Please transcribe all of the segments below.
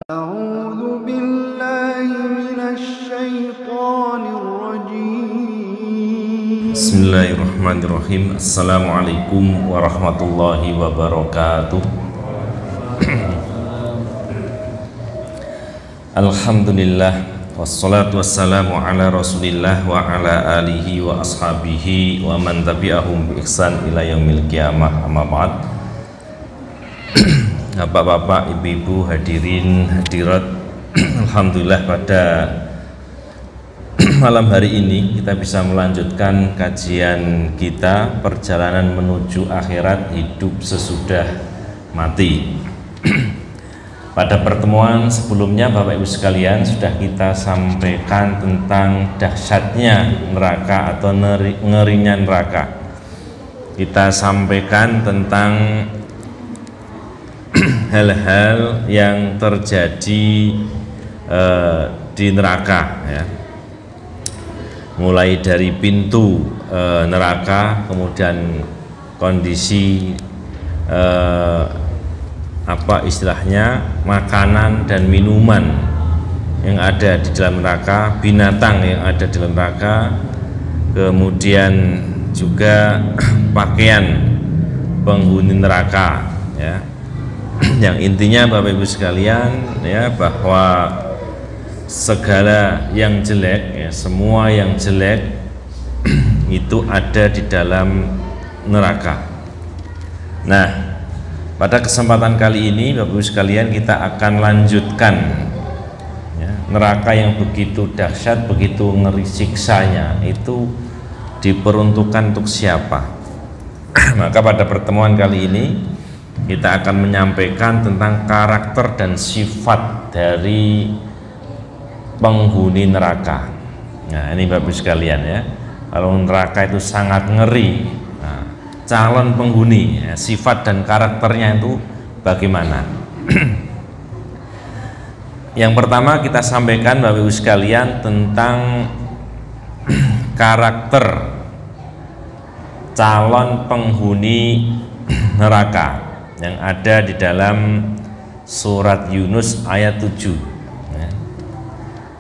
أعوذ بالله من الشيطان الرجيم. بسم الله الرحمن الرحيم. Assalamualaikum warahmatullahi wabarakatuh. Alhamdulillah wassalatu wassalamu ala rasulillah wa ala alihi wa ashabihi wa man tabi'ahum bi ihsan ila yaumil qiyamah, amma ba'd. Bapak-bapak, ibu-ibu, hadirin, hadirat, alhamdulillah pada malam hari ini kita bisa melanjutkan kajian kita, perjalanan menuju akhirat, hidup sesudah mati. Pada pertemuan sebelumnya Bapak Ibu sekalian sudah kita sampaikan tentang dahsyatnya neraka atau ngerinya neraka. Kita sampaikan tentang hal-hal yang terjadi di neraka, ya. Mulai dari pintu neraka, kemudian kondisi apa istilahnya, makanan dan minuman yang ada di dalam neraka, binatang yang ada di dalam neraka, kemudian juga pakaian penghuni neraka, ya. Yang intinya Bapak Ibu sekalian, ya, bahwa segala yang jelek, ya, semua yang jelek itu ada di dalam neraka. Nah, pada kesempatan kali ini Bapak Ibu sekalian kita akan lanjutkan, ya, neraka yang begitu dahsyat, begitu ngeri siksanya itu diperuntukkan untuk siapa. Maka pada pertemuan kali ini kita akan menyampaikan tentang karakter dan sifat dari penghuni neraka. Nah, ini Bapak Ibu sekalian, ya, kalau neraka itu sangat ngeri. Nah, calon penghuni, ya, sifat dan karakternya itu bagaimana? Yang pertama kita sampaikan Bapak Ibu sekalian tentang karakter calon penghuni neraka yang ada di dalam surat Yunus ayat 7.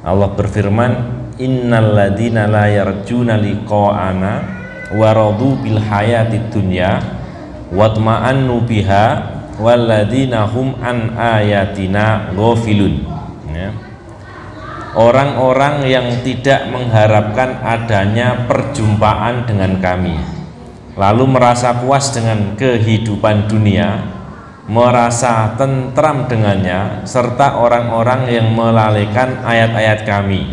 Allah berfirman, innal ladzina la yarjuna liqa'ana wa radu bil hayatid dunya watma'annu biha walladzina hum an ayatina ghafilun. Ya. Orang-orang yang tidak mengharapkan adanya perjumpaan dengan kami, lalu merasa puas dengan kehidupan dunia, merasa tentram dengannya, serta orang-orang yang melalaikan ayat-ayat kami.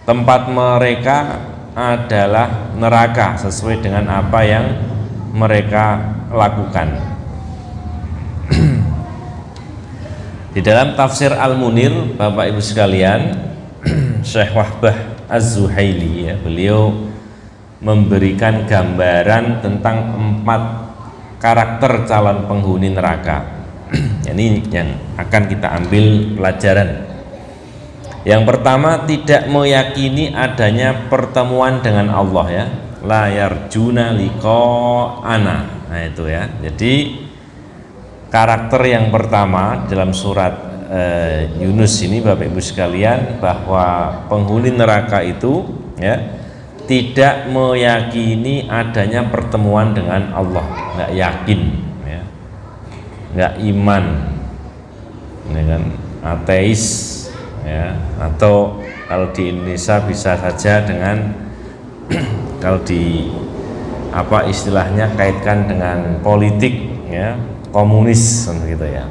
Tempat mereka adalah neraka sesuai dengan apa yang mereka lakukan. Di dalam tafsir Al-Munir, Bapak Ibu sekalian, Syekh Wahbah Az-Zuhaili, ya, beliau memberikan gambaran tentang 4 karakter calon penghuni neraka. Ini yang akan kita ambil pelajaran. Yang pertama, tidak meyakini adanya pertemuan dengan Allah, ya, la yarjuna liqa'ana. Nah itu, ya, jadi karakter yang pertama dalam surat Yunus ini Bapak Ibu sekalian, bahwa penghuni neraka itu, ya, tidak meyakini adanya pertemuan dengan Allah, nggak yakin, ya, nggak iman, ya kan, ateis, ya, atau kalau di Indonesia bisa saja dengan kalau di apa istilahnya kaitkan dengan politik, ya, komunis gitu, ya.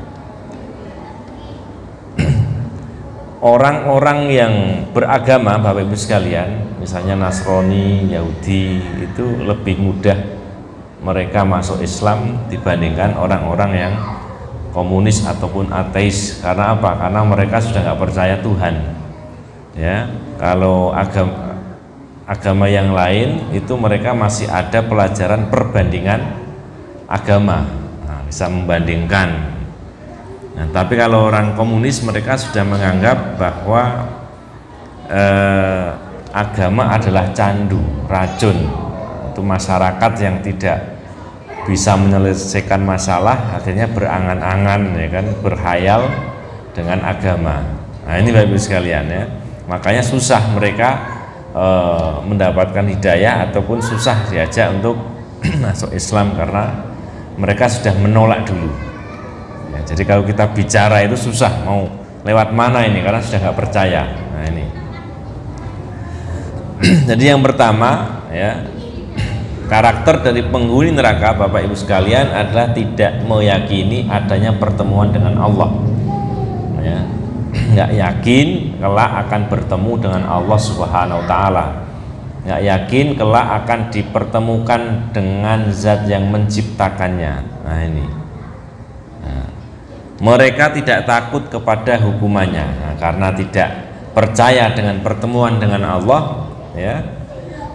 Orang-orang yang beragama Bapak Ibu sekalian, misalnya Nasrani, Yahudi, itu lebih mudah mereka masuk Islam dibandingkan orang-orang yang komunis ataupun ateis. Karena apa? Karena mereka sudah nggak percaya Tuhan, ya. Kalau agama yang lain itu mereka masih ada pelajaran perbandingan agama, nah, bisa membandingkan. Nah, tapi kalau orang komunis mereka sudah menganggap bahwa agama adalah candu, racun. Itu masyarakat yang tidak bisa menyelesaikan masalah akhirnya berangan-angan, ya kan, berhayal dengan agama. Nah ini Bapak Ibu sekalian ya, makanya susah mereka mendapatkan hidayah ataupun susah diajak untuk masuk Islam karena mereka sudah menolak dulu ya, jadi kalau kita bicara itu susah mau lewat mana ini karena sudah nggak percaya. Nah ini jadi yang pertama ya, karakter dari penghuni neraka Bapak Ibu sekalian adalah tidak meyakini adanya pertemuan dengan Allah ya, nggak yakin kelak akan bertemu dengan Allah Subhanahu wa Ta'ala, nggak yakin kelak akan dipertemukan dengan zat yang menciptakannya. Nah ini mereka tidak takut kepada hukumannya. Karena tidak percaya dengan pertemuan dengan Allah ya,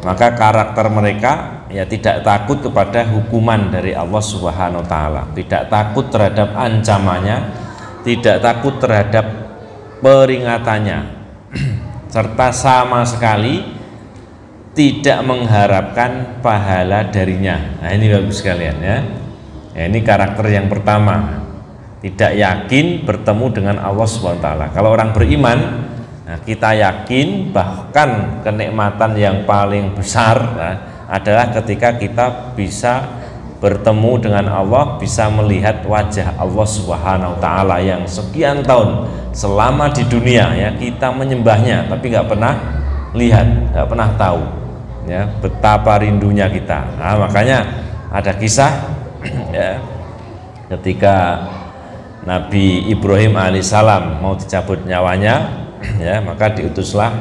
maka karakter mereka ya tidak takut kepada hukuman dari Allah Subhanahu wa Ta'ala, tidak takut terhadap ancamannya, tidak takut terhadap peringatannya, serta sama sekali tidak mengharapkan pahala darinya. Nah ini Bapak sekalian ya, ini karakter yang pertama, tidak yakin bertemu dengan Allah Subhanahu wa Ta'ala. Kalau orang beriman, nah kita yakin bahkan kenikmatan yang paling besar adalah ketika kita bisa bertemu dengan Allah, bisa melihat wajah Allah Subhanahu wa Ta'ala yang sekian tahun selama di dunia ya kita menyembahnya tapi nggak pernah lihat, nggak pernah tahu ya betapa rindunya kita. Nah, makanya ada kisah ya, ketika Nabi Ibrahim alaihissalam mau dicabut nyawanya ya, maka diutuslah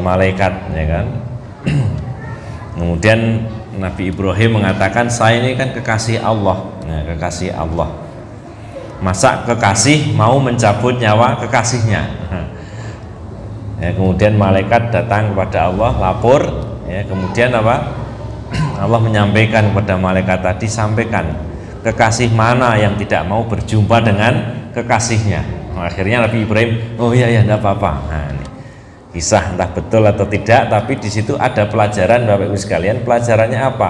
malaikat ya kan. Kemudian Nabi Ibrahim mengatakan, saya ini kan kekasih Allah ya, kekasih Allah, masa kekasih mau mencabut nyawa kekasihnya ya. Kemudian malaikat datang kepada Allah lapor ya, kemudian apa Allah menyampaikan kepada malaikat tadi, sampaikan kekasih mana yang tidak mau berjumpa dengan kekasihnya. Nah, akhirnya Nabi Ibrahim, oh iya ya, tidak apa-apa. Nah, ini kisah entah betul atau tidak, tapi di situ ada pelajaran Bapak Ibu sekalian. Pelajarannya apa?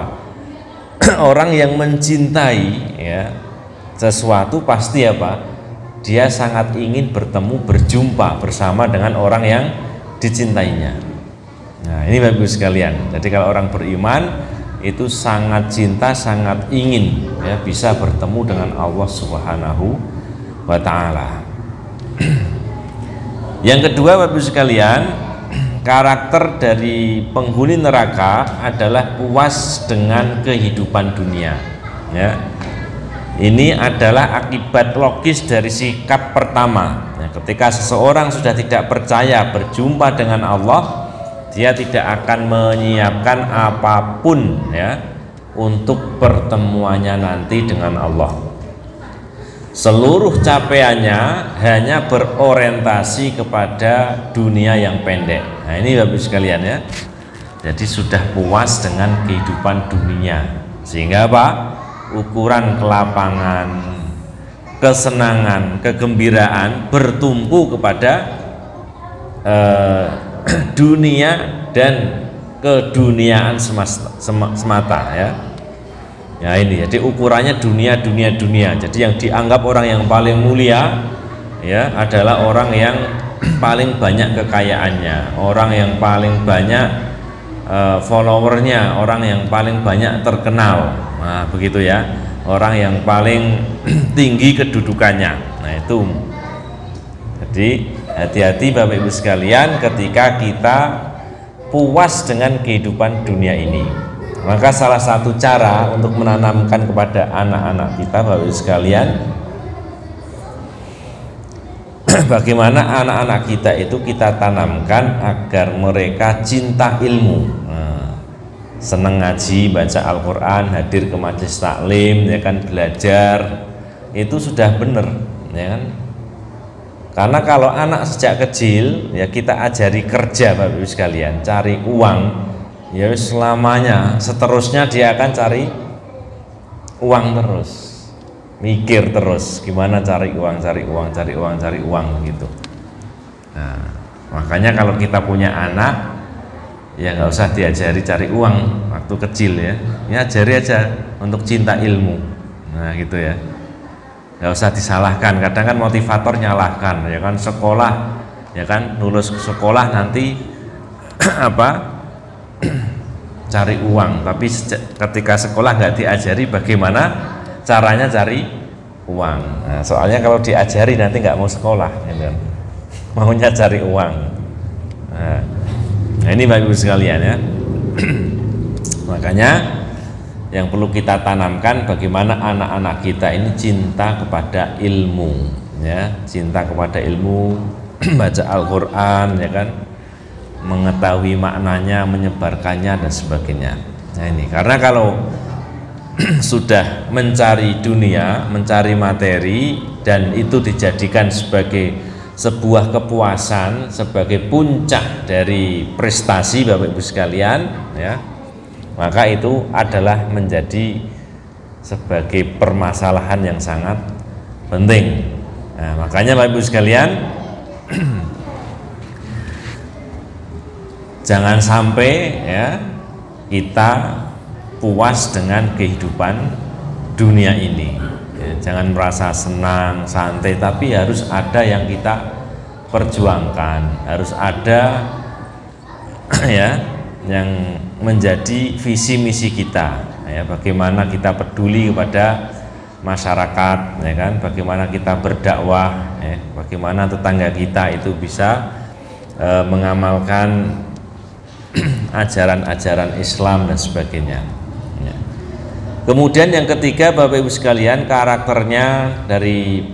Orang yang mencintai ya sesuatu pasti apa? Dia sangat ingin bertemu, berjumpa bersama dengan orang yang dicintainya. Nah, ini Bapak Ibu sekalian. Jadi kalau orang beriman itu sangat cinta, sangat ingin ya bisa bertemu dengan Allah Subhanahu wa Ta'ala. Yang kedua Bapak Ibu sekalian, karakter dari penghuni neraka adalah puas dengan kehidupan dunia ya. Ini adalah akibat logis dari sikap pertama ya, ketika seseorang sudah tidak percaya berjumpa dengan Allah, dia tidak akan menyiapkan apapun ya untuk pertemuannya nanti dengan Allah. Seluruh capaiannya hanya berorientasi kepada dunia yang pendek. Nah ini Bapak Ibu sekalian ya, jadi sudah puas dengan kehidupan dunia, sehingga apa? Ukuran kelapangan, kesenangan, kegembiraan bertumpu kepada dunia dan keduniaan semata ya. Ya ini jadi ukurannya dunia. Jadi yang dianggap orang yang paling mulia ya adalah orang yang paling banyak kekayaannya, orang yang paling banyak followernya, orang yang paling banyak terkenal. Nah begitu ya, orang yang paling tinggi kedudukannya. Nah itu, jadi hati-hati Bapak Ibu sekalian ketika kita puas dengan kehidupan dunia ini. Maka salah satu cara untuk menanamkan kepada anak-anak kita Bapak Ibu sekalian, bagaimana anak-anak kita itu kita tanamkan agar mereka cinta ilmu, senang ngaji, baca Al-Quran, hadir ke majelis taklim ya kan, belajar, itu sudah benar ya kan. Karena kalau anak sejak kecil ya kita ajari kerja Bapak Ibu sekalian, cari uang ya selamanya, seterusnya dia akan cari uang terus, mikir terus gimana cari uang gitu. Nah, makanya kalau kita punya anak ya nggak usah diajari cari uang waktu kecil ya, ajari aja untuk cinta ilmu. Nah gitu ya. nggak usah disalahkan. Kadang kan motivator nyalahkan, ya kan, sekolah, ya kan, lulus sekolah nanti apa cari uang, tapi ketika sekolah nggak diajari bagaimana caranya cari uang. Nah, soalnya kalau diajari nanti nggak mau sekolah, ya kan? Maunya cari uang. Nah, ini Bapak Ibu sekalian ya. Makanya yang perlu kita tanamkan bagaimana anak-anak kita ini cinta kepada ilmu, ya, cinta kepada ilmu, baca Al-Quran, ya kan, mengetahui maknanya, menyebarkannya dan sebagainya. Nah ini karena kalau sudah mencari dunia, mencari materi dan itu dijadikan sebagai sebuah kepuasan, sebagai puncak dari prestasi Bapak Ibu sekalian, ya, maka itu adalah menjadi sebagai permasalahan yang sangat penting. Nah, makanya Bapak Ibu sekalian, jangan sampai ya kita puas dengan kehidupan dunia ini. Ya, jangan merasa senang, santai, tapi harus ada yang kita perjuangkan, harus ada ya yang menjadi visi misi kita, ya, bagaimana kita peduli kepada masyarakat, ya kan, bagaimana kita berdakwah, ya, bagaimana tetangga kita itu bisa mengamalkan ajaran-ajaran Islam dan sebagainya. Ya. Kemudian yang ketiga Bapak Ibu sekalian, karakternya dari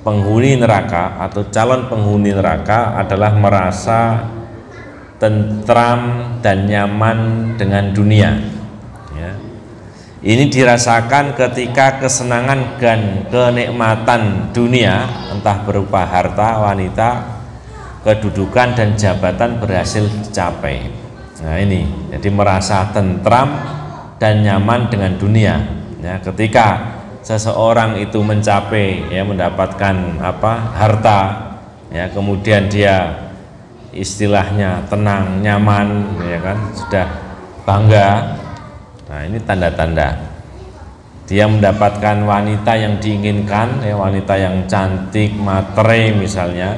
penghuni neraka atau calon penghuni neraka adalah merasa tentram dan nyaman dengan dunia, ya. Ini dirasakan ketika kesenangan dan kenikmatan dunia, entah berupa harta, wanita, kedudukan dan jabatan berhasil dicapai. Nah ini, jadi merasa tentram dan nyaman dengan dunia, ya. Ketika seseorang itu mencapai, ya, mendapatkan harta, ya, kemudian dia istilahnya tenang, nyaman, ya kan, sudah bangga. Nah ini tanda-tanda dia mendapatkan wanita yang diinginkan, ya, wanita yang cantik, matre misalnya,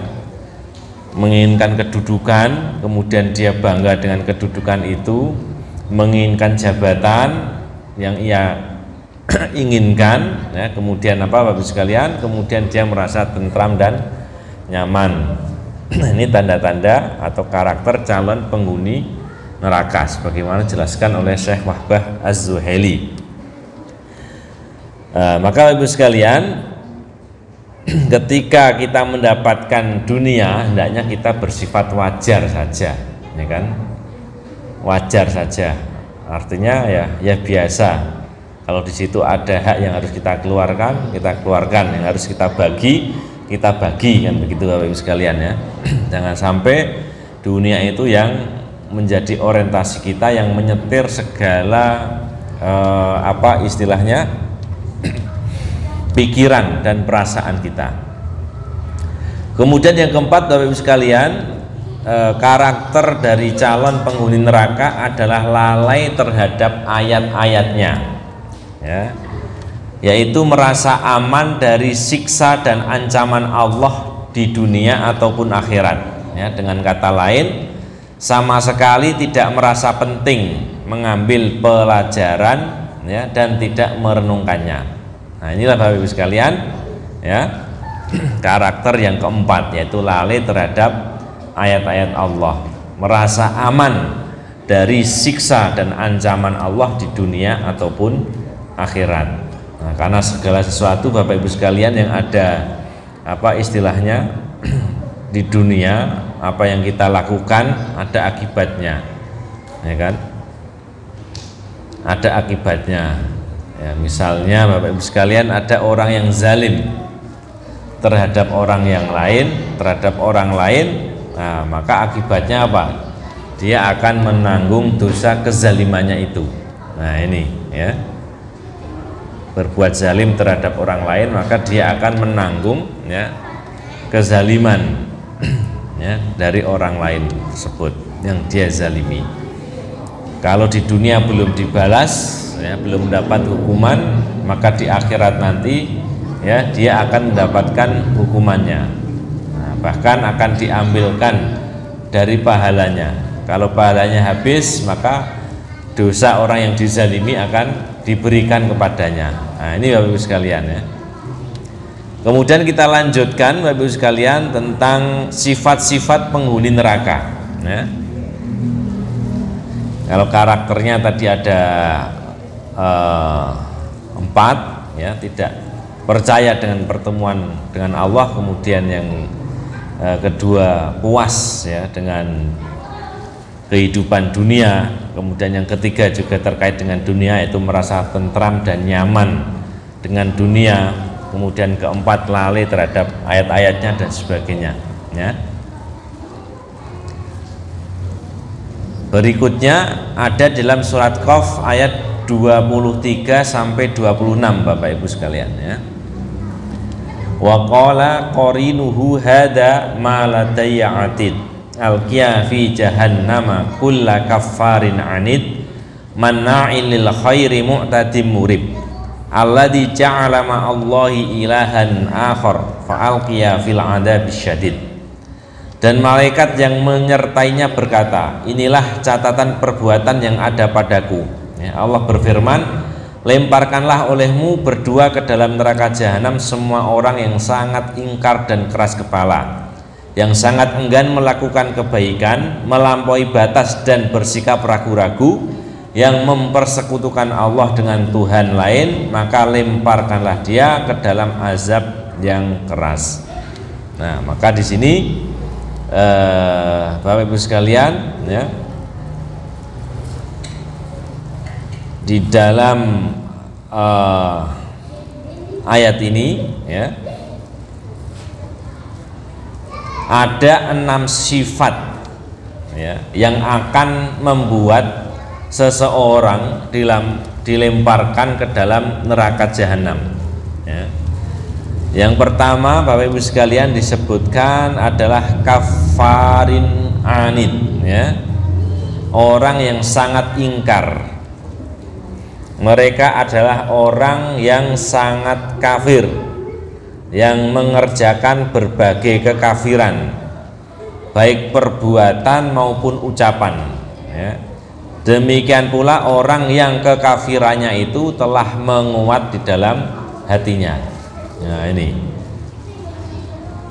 menginginkan kedudukan, kemudian dia bangga dengan kedudukan itu, menginginkan jabatan yang ia inginkan, ya, kemudian Bapak Ibu sekalian, kemudian dia merasa tentram dan nyaman. Ini tanda-tanda atau karakter calon penghuni neraka sebagaimana dijelaskan oleh Syekh Wahbah Az-Zuhaili. Maka Ibu sekalian, ketika kita mendapatkan dunia, hendaknya kita bersifat wajar saja, ya kan? Wajar saja. Artinya ya biasa. Kalau di situ ada hak yang harus kita keluarkan, yang harus kita bagi, kan begitu Bapak Ibu sekalian ya. Jangan sampai dunia itu yang menjadi orientasi kita, yang menyetir segala istilahnya pikiran dan perasaan kita. Kemudian yang keempat Bapak Ibu sekalian, karakter dari calon penghuni neraka adalah lalai terhadap ayat-ayatnya, ya, yaitu merasa aman dari siksa dan ancaman Allah di dunia ataupun akhirat, ya. Dengan kata lain, sama sekali tidak merasa penting mengambil pelajaran, ya, dan tidak merenungkannya. Nah inilah Bapak Ibu sekalian, ya, karakter yang keempat, yaitu lalai terhadap ayat-ayat Allah, merasa aman dari siksa dan ancaman Allah di dunia ataupun akhirat. Nah, karena segala sesuatu Bapak Ibu sekalian yang ada istilahnya di dunia, apa yang kita lakukan ada akibatnya, ya kan? Ada akibatnya. Ya, misalnya Bapak Ibu sekalian, ada orang yang zalim terhadap orang yang lain, nah, maka akibatnya apa? Dia akan menanggung dosa kezalimannya itu. Nah ini, ya, berbuat zalim terhadap orang lain, maka dia akan menanggung, ya, kezaliman ya, dari orang lain tersebut yang dia zalimi. Kalau di dunia belum dibalas, ya, belum dapat hukuman, maka di akhirat nanti ya dia akan mendapatkan hukumannya. Nah, bahkan akan diambilkan dari pahalanya. Kalau pahalanya habis, maka dosa orang yang dizalimi akan diberikan kepadanya. Nah, ini Bapak Ibu sekalian ya. Kemudian kita lanjutkan Bapak Ibu sekalian tentang sifat-sifat penghuni neraka ya. Kalau karakternya tadi ada 4 ya, tidak percaya dengan pertemuan dengan Allah, kemudian yang kedua puas ya dengan kehidupan dunia, kemudian yang ketiga juga terkait dengan dunia, itu merasa tentram dan nyaman dengan dunia, kemudian keempat lalai terhadap ayat-ayatnya dan sebagainya ya. Berikutnya ada dalam surat Qaf ayat 23 sampai 26 Bapak Ibu sekalian ya. Wa qala qarinuhu hada ma ladayya atid alqiya fi jahannama kulla kaffarin anid manna'il lil khairi mu'tadim murib alladzi ja'ala ma'allahi ilahan akhar fa'alqiya fil adabis syadid. Dan malaikat yang menyertainya berkata, inilah catatan perbuatan yang ada padaku ya. Allah berfirman, lemparkanlah olehmu berdua ke dalam neraka jahanam semua orang yang sangat ingkar dan keras kepala, yang sangat enggan melakukan kebaikan, melampaui batas dan bersikap ragu-ragu, yang mempersekutukan Allah dengan Tuhan lain, maka lemparkanlah dia ke dalam azab yang keras. Nah, maka di sini Bapak Ibu sekalian ya, di dalam ayat ini ya, ada 6 sifat ya, yang akan membuat seseorang dilemparkan ke dalam neraka jahanam ya. Yang pertama Bapak Ibu sekalian disebutkan adalah kafarin anid ya, orang yang sangat ingkar. Mereka adalah orang yang sangat kafir, yang mengerjakan berbagai kekafiran, baik perbuatan maupun ucapan ya. Demikian pula orang yang kekafirannya itu telah menguat di dalam hatinya. Nah ini,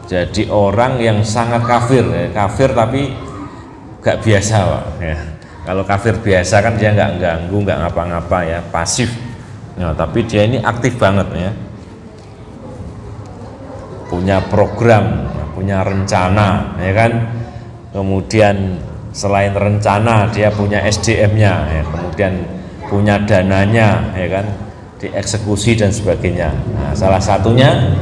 jadi orang yang sangat kafir ya. Kafir tapi gak biasa Pak ya. Kalau kafir biasa kan dia nggak ganggu, nggak ngapa-ngapa ya, pasif. Nah, tapi dia ini aktif banget ya, punya program, punya rencana ya kan. Kemudian selain rencana dia punya SDM-nya ya, kemudian punya dananya ya kan, dieksekusi dan sebagainya. Nah, salah satunya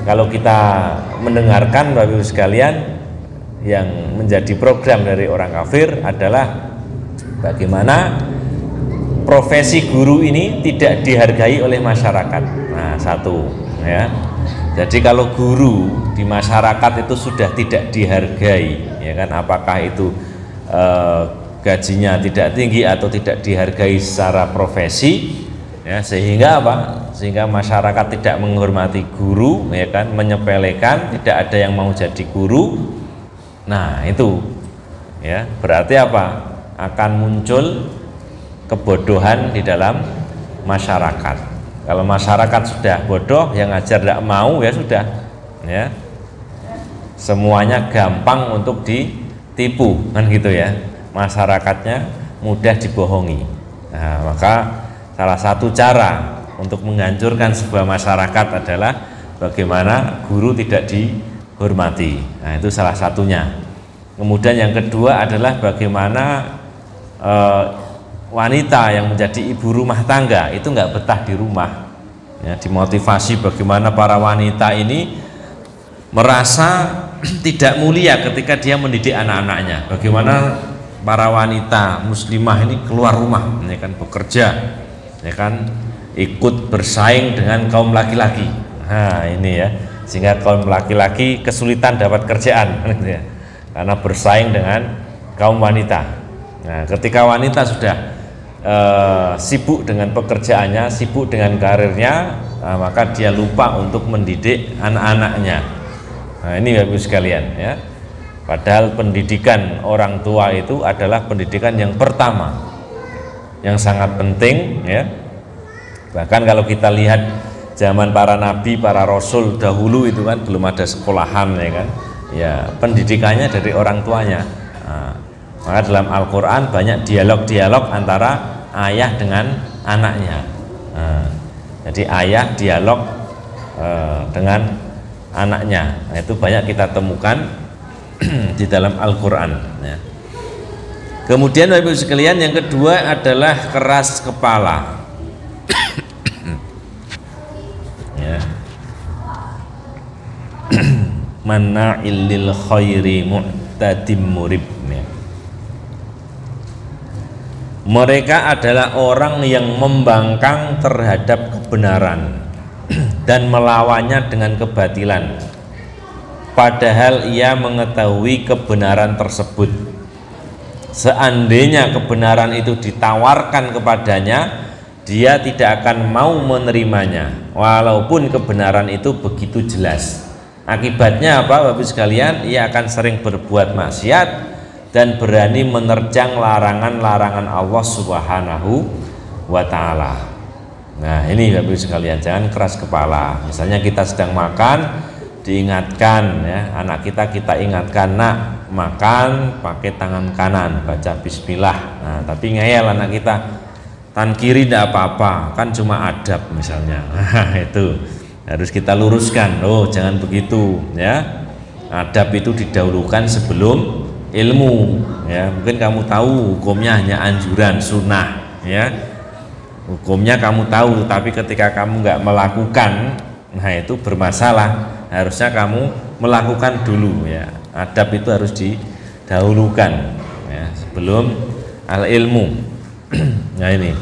kalau kita mendengarkan Bapak Ibu sekalian, yang menjadi program dari orang kafir adalah bagaimana profesi guru ini tidak dihargai oleh masyarakat. Nah, satu ya. Jadi kalau guru di masyarakat itu sudah tidak dihargai ya kan, apakah itu gajinya tidak tinggi atau tidak dihargai secara profesi ya, sehingga apa? Sehingga masyarakat tidak menghormati guru ya kan, menyepelekan, tidak ada yang mau jadi guru. Nah, itu ya, berarti apa? Akan muncul kebodohan di dalam masyarakat. Kalau masyarakat sudah bodoh, yang ngajar tidak mau ya sudah ya, semuanya gampang untuk ditipu kan gitu ya, masyarakatnya mudah dibohongi. Nah, maka salah satu cara untuk menghancurkan sebuah masyarakat adalah bagaimana guru tidak dihormati. Nah, itu salah satunya. Kemudian yang kedua adalah bagaimana wanita yang menjadi ibu rumah tangga itu nggak betah di rumah ya, dimotivasi bagaimana para wanita ini merasa tidak mulia ketika dia mendidik anak-anaknya, bagaimana para wanita muslimah ini keluar rumah ya kan, bekerja ya kan, ikut bersaing dengan kaum laki-laki. Nah ini ya, sehingga kaum laki-laki kesulitan dapat kerjaan ya, karena bersaing dengan kaum wanita. Nah, ketika wanita sudah sibuk dengan pekerjaannya, sibuk dengan karirnya, maka dia lupa untuk mendidik anak-anaknya. Nah, ini Bapak Ibu sekalian ya. Padahal pendidikan orang tua itu adalah pendidikan yang pertama, yang sangat penting ya. Bahkan kalau kita lihat zaman para nabi, para rasul dahulu itu kan belum ada sekolahan ya kan. Ya, pendidikannya dari orang tuanya. Nah, maka dalam Al-Qur'an banyak dialog-dialog antara ayah dengan anaknya. Nah, jadi ayah dialog dengan anaknya. Nah, itu banyak kita temukan di dalam Al-Quran ya. Kemudian Bapak Ibu sekalian, yang kedua adalah keras kepala ya. Mana'il lil khairi mu'tadim murib ya. Mereka adalah orang yang membangkang terhadap kebenaran dan melawannya dengan kebatilan, padahal ia mengetahui kebenaran tersebut. Seandainya kebenaran itu ditawarkan kepadanya, dia tidak akan mau menerimanya walaupun kebenaran itu begitu jelas. Akibatnya apa Bapak sekalian? Ia akan sering berbuat maksiat dan berani menerjang larangan-larangan Allah Subhanahu wa ta'ala. Nah, ini Bapak sekalian, jangan keras kepala. Misalnya kita sedang makan, diingatkan ya, anak kita ingatkan, nak makan pakai tangan kanan, baca bismillah. Nah, tapi ngeyel anak kita, tangan kiri tidak apa-apa, kan cuma adab misalnya. Itu harus kita luruskan, oh jangan begitu ya. Adab itu didahulukan sebelum ilmu ya. Mungkin kamu tahu hukumnya hanya anjuran, sunnah ya, hukumnya kamu tahu, tapi ketika kamu nggak melakukan, nah itu bermasalah. Harusnya kamu melakukan dulu ya. Adab itu harus didahulukan ya, sebelum al ilmu. Nah ini,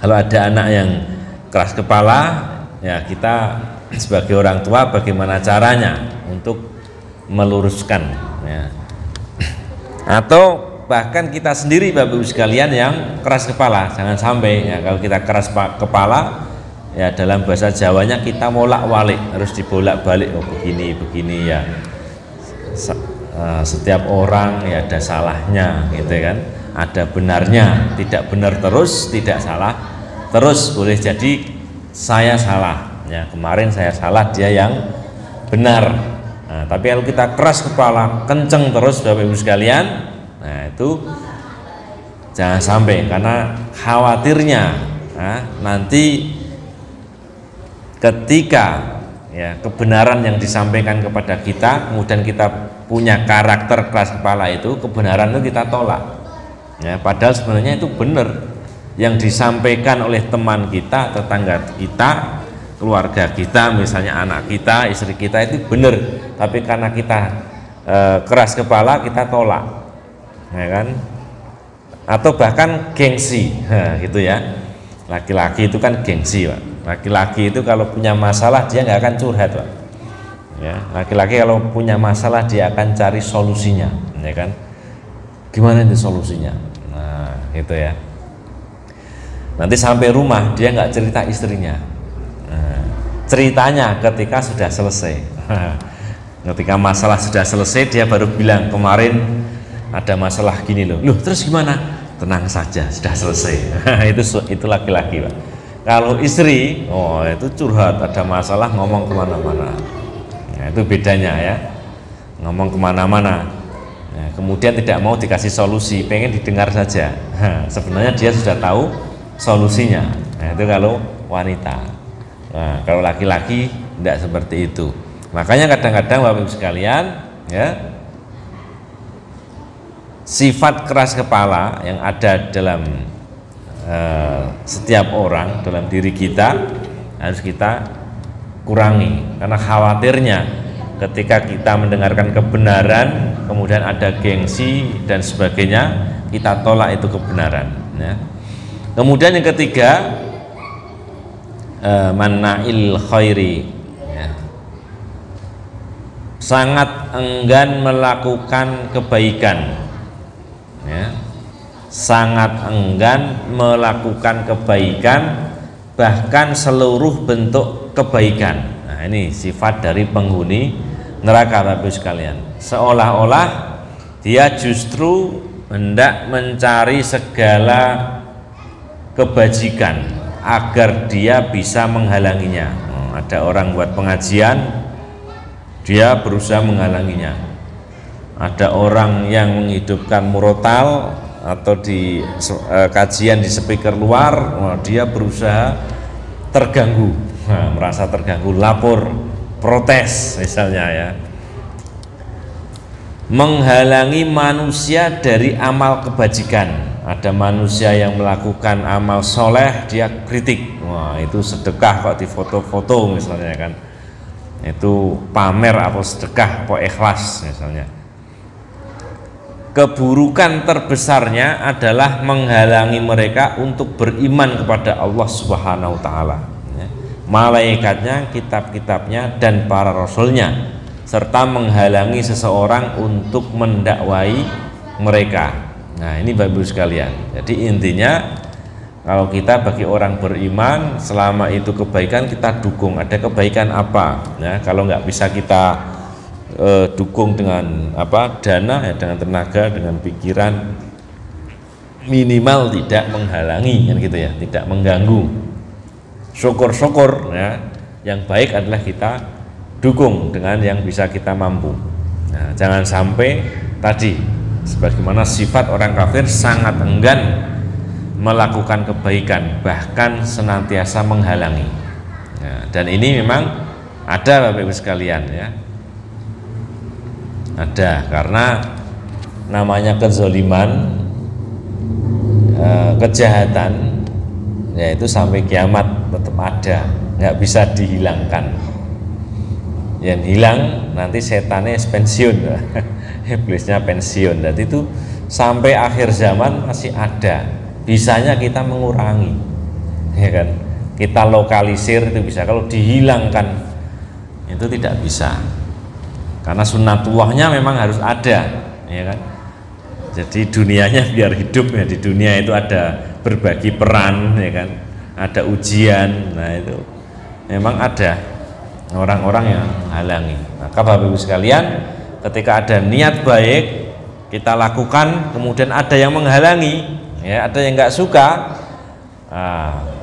kalau ada anak yang keras kepala ya, kita sebagai orang tua bagaimana caranya untuk meluruskan ya. Atau bahkan kita sendiri Bapak Ibu sekalian yang keras kepala, jangan sampai ya, kalau kita keras kepala ya, dalam bahasa Jawanya kita molak-walik, harus dibolak-balik, oh begini ya. Setiap orang ya ada salahnya gitu kan, ada benarnya, tidak benar terus, tidak salah terus. Boleh jadi saya salah ya, kemarin saya salah, dia yang benar. Nah, tapi kalau kita keras kepala, kenceng terus Bapak Ibu sekalian, nah itu jangan sampai, karena khawatirnya nanti ketika ya kebenaran yang disampaikan kepada kita, kemudian kita punya karakter keras kepala, itu kebenaran itu kita tolak ya, padahal sebenarnya itu benar yang disampaikan oleh teman kita, tetangga kita, keluarga kita, misalnya anak kita, istri kita, itu benar, tapi karena kita keras kepala, kita tolak ya kan, atau bahkan gengsi gitu ya. Laki-laki itu kan gengsi Pak. Laki-laki itu kalau punya masalah dia nggak akan curhat Pak ya. Laki-laki kalau punya masalah dia akan cari solusinya ya kan. Gimana itu solusinya? Nah gitu ya. Nanti sampai rumah dia nggak cerita istrinya, nah, ceritanya ketika sudah selesai. Ketika masalah sudah selesai dia baru bilang, kemarin ada masalah gini loh. Terus gimana? Tenang saja, sudah selesai. Itu laki-laki Pak. Kalau istri, oh itu curhat, ada masalah ngomong kemana-mana. Nah, itu bedanya ya, ngomong kemana-mana. Nah, kemudian tidak mau dikasih solusi, pengen didengar saja. Sebenarnya dia sudah tahu solusinya. Nah, itu kalau wanita. Nah, kalau laki-laki tidak seperti itu. Makanya kadang-kadang Bapak Ibu sekalian ya, sifat keras kepala yang ada dalam setiap orang, dalam diri kita, harus kita kurangi, karena khawatirnya ketika kita mendengarkan kebenaran kemudian ada gengsi dan sebagainya, kita tolak itu kebenaran ya. Kemudian yang ketiga, mana'il khairi ya, sangat enggan melakukan kebaikan ya, sangat enggan melakukan kebaikan bahkan seluruh bentuk kebaikan. Nah, ini sifat dari penghuni neraka Bapak Ibu sekalian. Seolah-olah dia justru hendak mencari segala kebajikan agar dia bisa menghalanginya. Ada orang buat pengajian, dia berusaha menghalanginya. Ada orang yang menghidupkan murotal atau di kajian di speaker luar, dia berusaha terganggu, merasa terganggu, lapor, protes misalnya ya. Menghalangi manusia dari amal kebajikan. Ada manusia yang melakukan amal soleh, dia kritik, wah itu sedekah kok di foto-foto misalnya kan, itu pamer apa sedekah apa ikhlas misalnya. Keburukan terbesarnya adalah menghalangi mereka untuk beriman kepada Allah Subhanahu wa Ta'ala, malaikatnya, kitab-kitabnya, dan para rasulnya, serta menghalangi seseorang untuk mendakwai mereka. Nah, ini Bapak Ibu sekalian. Jadi intinya, kalau kita bagi orang beriman, selama itu kebaikan kita dukung. Ada kebaikan apa? Ya, kalau nggak bisa kita dukung dengan dana, ya, dengan tenaga, dengan pikiran, minimal tidak menghalangi, kan gitu ya, tidak mengganggu. Syukur-syukur, ya, yang baik adalah kita dukung dengan yang bisa kita mampu. Nah, jangan sampai tadi sebagaimana sifat orang kafir sangat enggan melakukan kebaikan, bahkan senantiasa menghalangi. Nah, dan ini memang ada Bapak Ibu sekalian ya. Ada, karena namanya kezoliman, kejahatan, yaitu sampai kiamat tetap ada, nggak bisa dihilangkan. Yang hilang nanti setannya pensiun, iblisnya pensiun. Dan itu sampai akhir zaman masih ada. Bisanya kita mengurangi, ya kan? Kita lokalisir itu bisa. Kalau dihilangkan itu tidak bisa. Karena sunnatullahnya memang harus ada, ya kan? Jadi dunianya biar hidup ya, di dunia itu ada berbagi peran, ya kan? Ada ujian, nah itu memang ada orang-orang yang halangi. Maka Bapak Ibu sekalian, ketika ada niat baik kita lakukan, kemudian ada yang menghalangi, ya, ada yang nggak suka,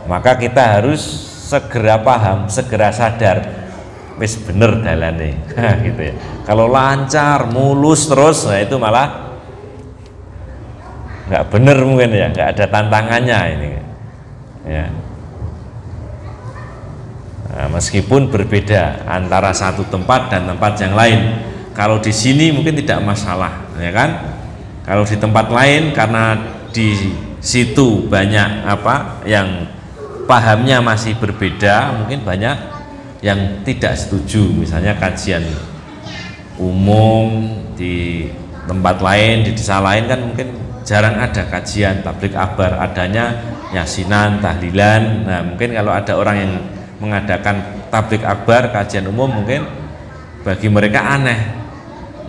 maka kita harus segera paham, segera sadar. Wis bener dalane, gitu ya. Kalau lancar, mulus terus, nah itu malah nggak bener mungkin ya, nggak ada tantangannya ini. Ya. Nah, meskipun berbeda antara satu tempat dan tempat yang lain. Kalau di sini mungkin tidak masalah, ya kan? Kalau di tempat lain karena di situ banyak yang pahamnya masih berbeda, mungkin banyak yang tidak setuju. Misalnya kajian umum di tempat lain, di desa lain kan mungkin jarang ada kajian tabligh akbar, adanya yasinan, tahlilan. Nah, mungkin kalau ada orang yang mengadakan tabligh akbar, kajian umum, mungkin bagi mereka aneh.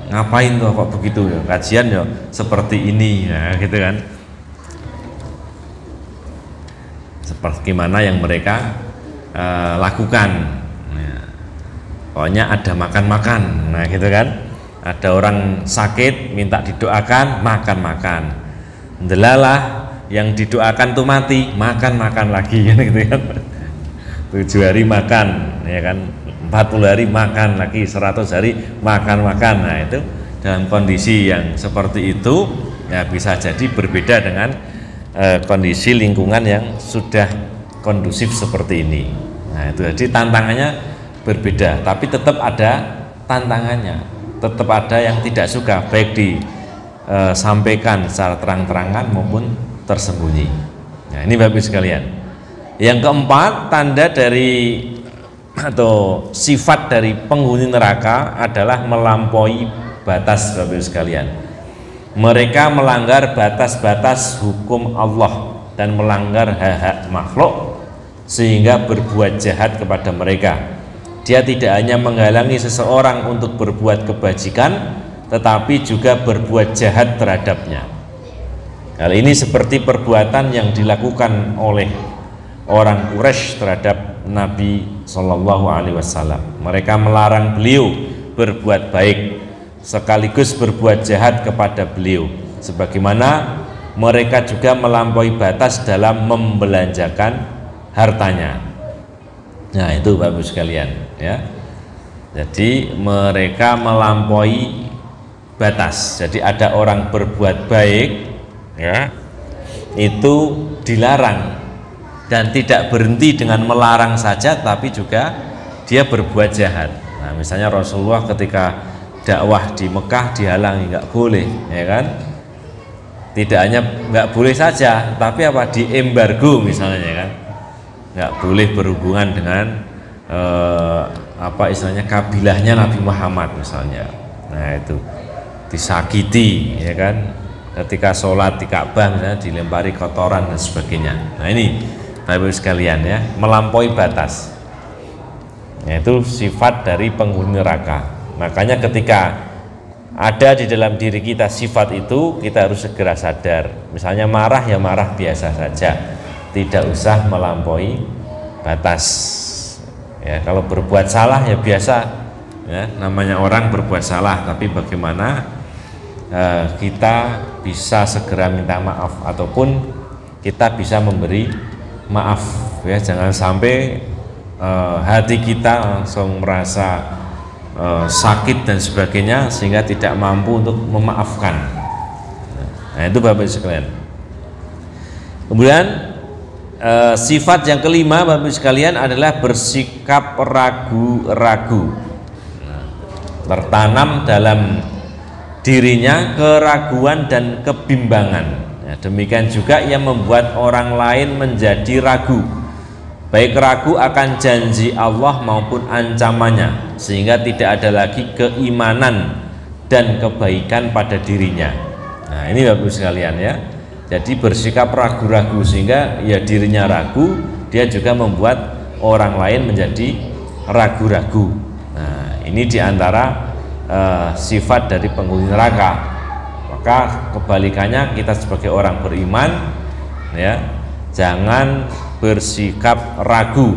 Ngapain tuh kok begitu ya? Kajian ya seperti ini, ya, gitu kan? Seperti gimana yang mereka lakukan. Pokoknya ada makan-makan, nah gitu kan. Ada orang sakit minta didoakan, makan-makan. Delalah yang didoakan tuh mati, makan-makan lagi, gitu kan. 7 hari makan, ya kan. 40 hari makan lagi, 100 hari makan-makan. Nah itu dalam kondisi yang seperti itu ya bisa jadi berbeda dengan kondisi lingkungan yang sudah kondusif seperti ini. Nah itu jadi tantangannya berbeda, tapi tetap ada tantangannya, tetap ada yang tidak suka, baik disampaikan secara terang-terangan maupun tersembunyi. Nah ini Bapak Ibu sekalian. Yang keempat, tanda dari atau sifat dari penghuni neraka adalah melampaui batas Bapak Ibu sekalian. Mereka melanggar batas-batas hukum Allah dan melanggar hak-hak makhluk sehingga berbuat jahat kepada mereka. Dia tidak hanya menghalangi seseorang untuk berbuat kebajikan, tetapi juga berbuat jahat terhadapnya. Hal ini seperti perbuatan yang dilakukan oleh orang Quraisy terhadap Nabi Shallallahu Alaihi Wasallam. Mereka melarang beliau berbuat baik sekaligus berbuat jahat kepada beliau, sebagaimana mereka juga melampaui batas dalam membelanjakan hartanya. Nah, itu Bapak Ibu sekalian ya. Jadi mereka melampaui batas. Jadi ada orang berbuat baik ya, itu dilarang, dan tidak berhenti dengan melarang saja, tapi juga dia berbuat jahat. Nah, misalnya Rasulullah ketika dakwah di Mekah dihalangi, nggak boleh, ya kan? Tidak hanya nggak boleh saja, tapi apa, diembargo misalnya, kan? Nggak boleh berhubungan dengan apa istilahnya kabilahnya Nabi Muhammad misalnya. Nah, itu disakiti, ya kan? Ketika sholat di Ka'bah misalnya dilempari kotoran dan sebagainya. Nah, ini Bapak Ibu sekalian ya, melampaui batas, yaitu sifat dari penghuni neraka. Makanya ketika ada di dalam diri kita sifat itu, kita harus segera sadar. Misalnya marah, ya marah biasa saja, tidak usah melampaui batas. Ya, kalau berbuat salah ya biasa, ya, namanya orang berbuat salah, tapi bagaimana kita bisa segera minta maaf, ataupun kita bisa memberi maaf, ya. Jangan sampai hati kita langsung merasa sakit dan sebagainya sehingga tidak mampu untuk memaafkan. Nah, itu Bapak Ibu sekalian. Kemudian sifat yang kelima Bapak Ibu sekalian adalah bersikap ragu-ragu. Tertanam dalam dirinya keraguan dan kebimbangan. Ya, demikian juga ia membuat orang lain menjadi ragu, baik ragu akan janji Allah maupun ancamannya, sehingga tidak ada lagi keimanan dan kebaikan pada dirinya. Nah, ini Bapak Ibu sekalian ya. Jadi bersikap ragu-ragu sehingga ya dirinya ragu, dia juga membuat orang lain menjadi ragu-ragu. Nah, ini diantara sifat dari penghuni neraka. Maka kebalikannya, kita sebagai orang beriman ya, jangan bersikap ragu.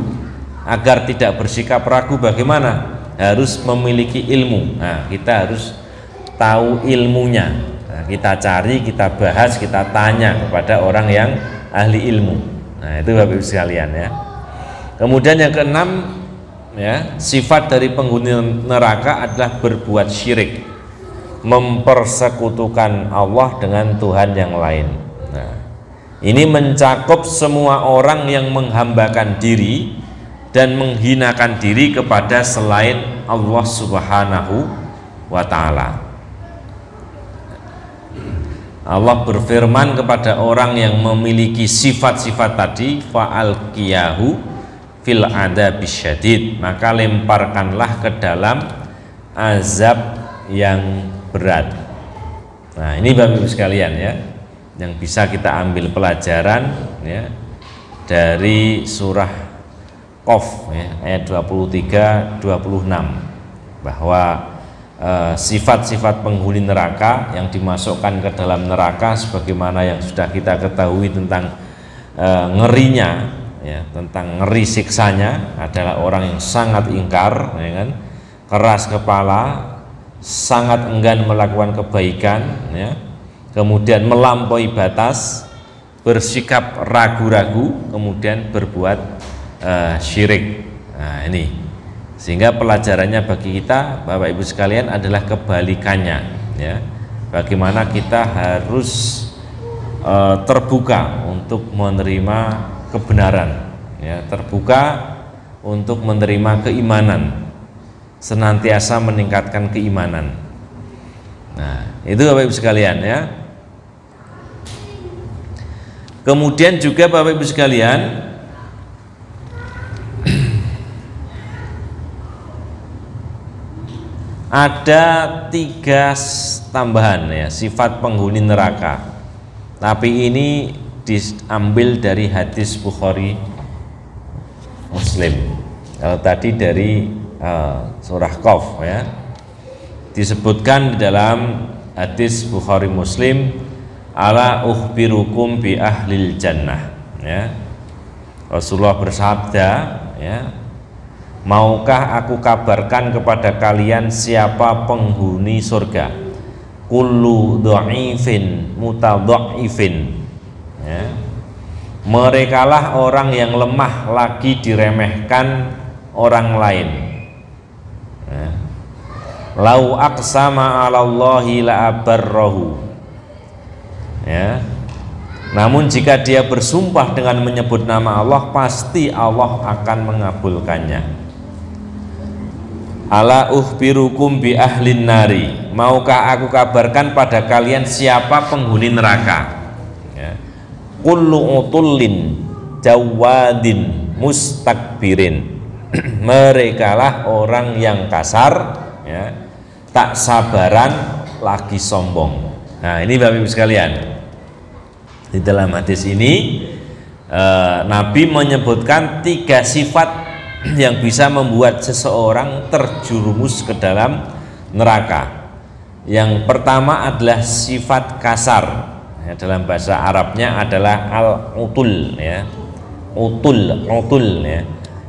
Agar tidak bersikap ragu bagaimana? Harus memiliki ilmu. Nah, kita harus tahu ilmunya. Nah, kita cari, kita bahas, kita tanya kepada orang yang ahli ilmu. Nah, itu Bapak Ibu sekalian ya. Kemudian yang keenam ya, sifat dari penghuni neraka adalah berbuat syirik, mempersekutukan Allah dengan Tuhan yang lain. Nah, ini mencakup semua orang yang menghambakan diri dan menghinakan diri kepada selain Allah Subhanahu wa Ta'ala. Allah berfirman kepada orang yang memiliki sifat-sifat tadi, fa'alqiyahu fil adabis syadid, maka lemparkanlah ke dalam azab yang berat. Nah, ini Bapak Ibu sekalian ya, yang bisa kita ambil pelajaran ya dari surah Qaf ya, ayat 23-26, bahwa sifat-sifat penghuni neraka yang dimasukkan ke dalam neraka, sebagaimana yang sudah kita ketahui tentang ngerinya ya, tentang ngeri siksanya, adalah orang yang sangat ingkar ya kan, keras kepala, sangat enggan melakukan kebaikan ya, kemudian melampaui batas, bersikap ragu-ragu, kemudian berbuat syirik. Nah, ini sehingga pelajarannya bagi kita Bapak Ibu sekalian adalah kebalikannya ya. Bagaimana kita harus terbuka untuk menerima kebenaran ya, terbuka untuk menerima keimanan, senantiasa meningkatkan keimanan. Nah, itu Bapak Ibu sekalian ya. Kemudian juga Bapak Ibu sekalian, ada 3 tambahan ya sifat penghuni neraka, tapi ini diambil dari hadis Bukhari Muslim. Kalau tadi dari surah Qaf ya, disebutkan di dalam hadis Bukhari Muslim, ala ukhbirukum bi ahlil jannah ya, Rasulullah bersabda, ya, maukah aku kabarkan kepada kalian siapa penghuni surga? Kullu dha'ifin mutadha'ifin, ya, merekalah orang yang lemah lagi diremehkan orang lain, ya. Lau aqsama 'alallahi la abarrahu, ya. Namun jika dia bersumpah dengan menyebut nama Allah, pasti Allah akan mengabulkannya. Ala ukhbirukum bi ahlin nari, maukah aku kabarkan pada kalian siapa penghuni neraka? Ya. Kullu utullin jawadin mustakbirin, merekalah orang yang kasar, ya, tak sabaran lagi sombong. Nah, ini Bapak Ibu sekalian, di dalam hadis ini Nabi menyebutkan 3 sifat yang bisa membuat seseorang terjerumus ke dalam neraka. Yang pertama adalah sifat kasar, ya, dalam bahasa Arabnya adalah al-utul, ya, utul, ya.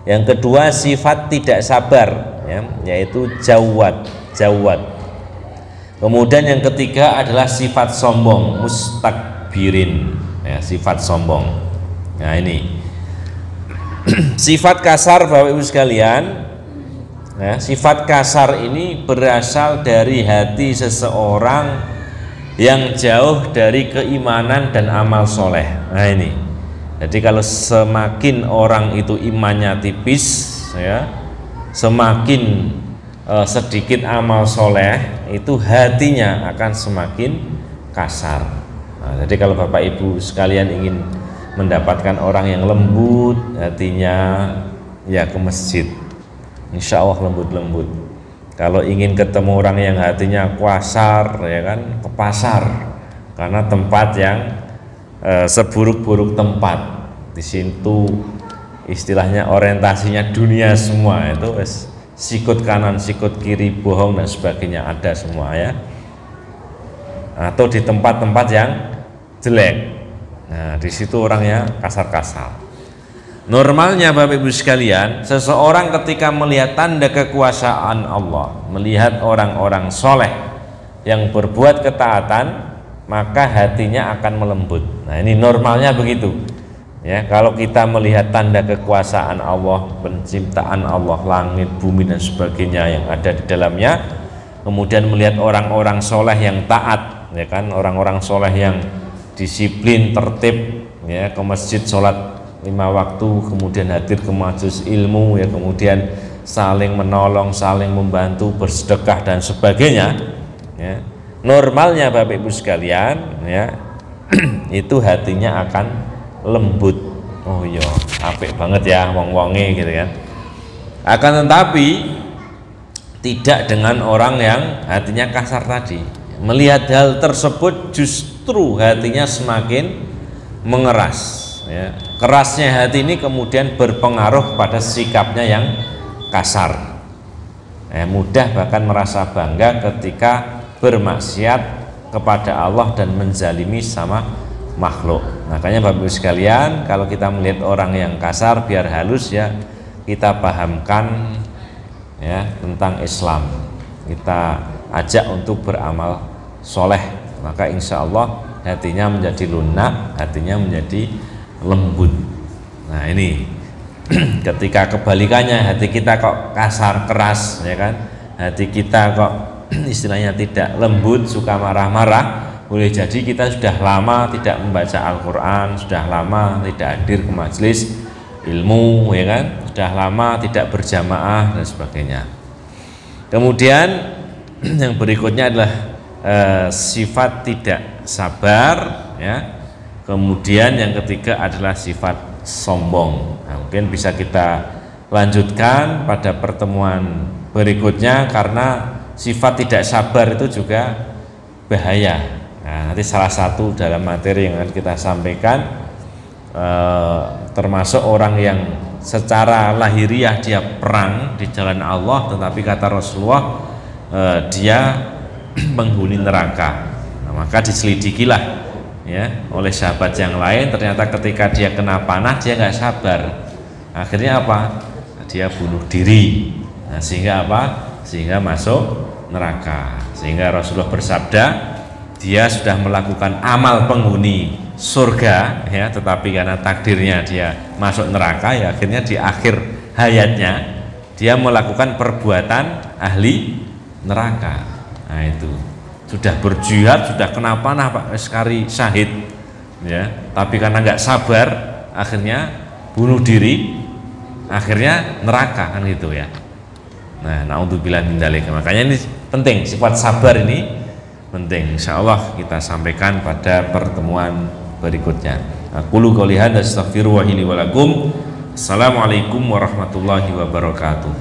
Yang kedua sifat tidak sabar, ya, yaitu jawad. Kemudian yang ketiga adalah sifat sombong, mustakbirin, ya, sifat sombong. Nah, ini sifat kasar Bapak Ibu sekalian, ya, sifat kasar ini berasal dari hati seseorang yang jauh dari keimanan dan amal soleh. Nah, ini jadi kalau semakin orang itu imannya tipis, ya, semakin sedikit amal soleh, itu hatinya akan semakin kasar. Nah, jadi kalau Bapak Ibu sekalian ingin mendapatkan orang yang lembut hatinya, ya ke masjid, insya Allah lembut-lembut. Kalau ingin ketemu orang yang hatinya kasar, ya kan, ke pasar, karena tempat yang seburuk-buruk tempat, di situ istilahnya orientasinya dunia semua, itu sikut kanan sikut kiri, bohong dan sebagainya ada semua, ya. Atau di tempat-tempat yang jelek, nah di situ orangnya kasar-kasar. Normalnya Bapak Ibu sekalian, seseorang ketika melihat tanda kekuasaan Allah, melihat orang-orang soleh yang berbuat ketaatan, maka hatinya akan melembut. Nah, ini normalnya begitu, ya. Kalau kita melihat tanda kekuasaan Allah, penciptaan Allah, langit, bumi dan sebagainya yang ada di dalamnya, kemudian melihat orang-orang soleh yang taat, ya kan, orang-orang soleh yang disiplin, tertib, ya, ke masjid, sholat 5 waktu, kemudian hadir ke majelis ilmu, ya, kemudian saling menolong, saling membantu, bersedekah dan sebagainya, ya. Normalnya Bapak Ibu sekalian, ya, itu hatinya akan lembut. Oh iya, apik banget ya wong-wonge gitu kan. Akan tetapi tidak dengan orang yang hatinya kasar tadi. Melihat hal tersebut justru hatinya semakin mengeras, ya. Kerasnya hati ini kemudian berpengaruh pada sikapnya yang kasar, mudah bahkan merasa bangga ketika bermaksiat kepada Allah dan menzalimi sama makhluk. Makanya Bapak Ibu sekalian, kalau kita melihat orang yang kasar, biar halus, ya, kita pahamkan, ya, tentang Islam, kita ajak untuk beramal soleh, maka insya Allah hatinya menjadi lunak, hatinya menjadi lembut. Nah, ini ketika kebalikannya, hati kita kok kasar keras, ya kan, hati kita kok istilahnya tidak lembut, suka marah-marah, boleh jadi kita sudah lama tidak membaca Al-Quran, sudah lama tidak hadir ke majelis ilmu, ya kan, sudah lama tidak berjamaah dan sebagainya. Kemudian yang berikutnya adalah sifat tidak sabar, ya. Kemudian yang ketiga adalah sifat sombong. Nah, mungkin bisa kita lanjutkan pada pertemuan berikutnya, karena sifat tidak sabar itu juga bahaya. Nah, nanti salah satu dalam materi yang akan kita sampaikan, termasuk orang yang secara lahiriah dia perang di jalan Allah, tetapi kata Rasulullah dia penghuni neraka. Nah, maka diselidikilah ya oleh sahabat yang lain. Ternyata ketika dia kena panah dia nggak sabar, akhirnya apa, dia bunuh diri. Nah, sehingga apa, sehingga masuk neraka. Sehingga Rasulullah bersabda, dia sudah melakukan amal penghuni surga ya, tetapi karena takdirnya dia masuk neraka, ya akhirnya di akhir hayatnya dia melakukan perbuatan ahli neraka. Nah itu sudah berjihad, sudah kena panah Pak, sekali syahid ya, tapi karena nggak sabar akhirnya bunuh diri, akhirnya neraka, kan gitu ya. Nah, naudzubillah min dzalik. Makanya ini penting, sifat sabar ini penting. Insyaallah kita sampaikan pada pertemuan berikutnya. Aqulu qouli hadza astaghfirullaha li wa lakum. Assalamualaikum warahmatullahi wabarakatuh.